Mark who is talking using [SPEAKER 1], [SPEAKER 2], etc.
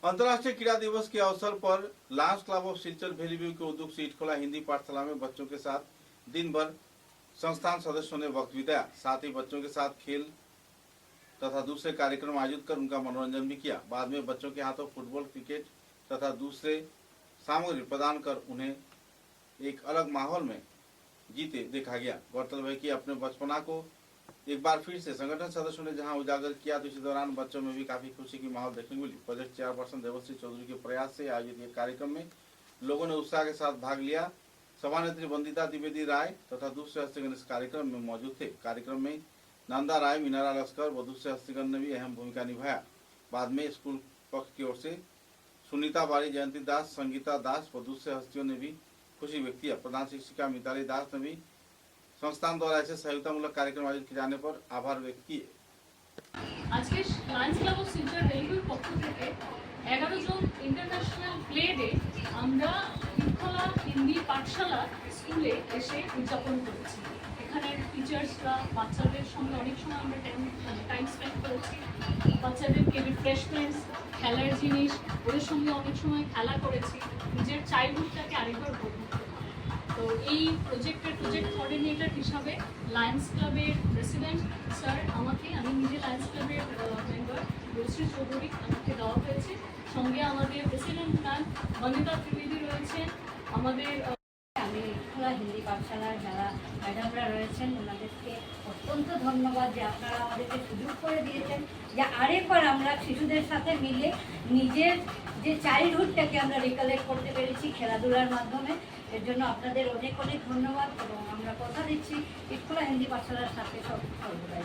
[SPEAKER 1] अंतर्राष्ट्रीय क्रीड़ा दिवस के अवसर पर लायंस क्लब ऑफ सिलचर भेलीव्यू के उद्योग से इटखोला हिंदी पाठशाला में बच्चों के साथ दिन भर संस्थान सदस्यों ने वक्त बिताया। साथ ही बच्चों के साथ खेल तथा दूसरे कार्यक्रम आयोजित कर उनका मनोरंजन भी किया। बाद में बच्चों के हाथों फुटबॉल, क्रिकेट तथा दूसरे सामग्री प्रदान कर उन्हें एक अलग माहौल में जीते देखा गया। गौरतलब है कि अपने बचपना को एक बार फिर से संगठन सदस्यों ने जहां उजागर किया तो इसी दौरान बच्चों में भी काफी खुशी की माहौल देखने को मिली। प्रोजेक्ट चेयरपर्सन देवश्री चौधरी के प्रयास से आयोजित एक कार्यक्रम में लोगों ने उत्साह के साथ भाग लिया। सभानेत्री वंदिता द्विवेदी राय तथा दूसरे हस्तीगण इस कार्यक्रम में मौजूद थे। कार्यक्रम में नंदा राय, मीनारा लश्कर व दूसरे हस्तीगण ने भी अहम भूमिका निभाया। बाद में स्कूल पक्ष की ओर से सुनीता बारी, जयंती दास, संगीता दास व दूसरे हस्तियों ने भी खुशी व्यक्त किया। प्रधान शिक्षिका मिताली दास ने भी संस्थान द्वारा ऐसे सहयोगितामूलक कार्यक्रम आयोजित किए जाने पर आभार व्यक्त किए।
[SPEAKER 2] आज के लायंस क्लब ऑफ सिलचर भेलीव्यूर पक्ष থেকে 11 জন ইন্টারন্যাশনাল প্লে ডে আমরা ইটখোলা হিন্দি পাঠশালা স্কুলে এসে উদযাপন করেছি। এখানে টিচার্সরা বাচ্চাদের সঙ্গে অনেক সময় আমরা টাইম স্পেন্ড করেছি। বাচ্চাদেরকে রিফ্রেশমেন্টস, খেলার জিনিস, ওদের সঙ্গে অনেক সময় খেলা করেছি। নিজের চাইল্ডহুডটাকে আরেকবার উপভোগ করেছি। তো এই প্রজেক্ট কোঅর্ডিনেটর হিসাবে লায়ন্স ক্লাবের প্রেসিডেন্ট স্যার আমি নিজে লায়ন্স ক্লাবের মেম্বার দেবশ্রী চৌধুরী আমাকে দেওয়া হয়েছে। সঙ্গে আমাদের প্রেসিডেন্ট ম্যাম বন্দিতা ত্রিবেদী রয়েছেন। আমাদের
[SPEAKER 3] আমি ইটখোলা হিন্দি পাঠশালার যারা ম্যাডামরা রয়েছেন ওনাদেরকে অত্যন্ত ধন্যবাদ যে আপনারা আমাদেরকে সুযোগ করে দিয়েছেন যে আরেকবার আমরা শিশুদের সাথে মিলে নিজের যে চাইল্ডহুডটাকে আমরা রিকালেক্ট করতে পেরেছি খেলাধুলার মাধ্যমে। এর জন্য আপনাদের অনেক অনেক ধন্যবাদ এবং আমরা কথা দিচ্ছি ইটখোলা হিন্দি পাঠশালার সাথে সব সর্বদাই।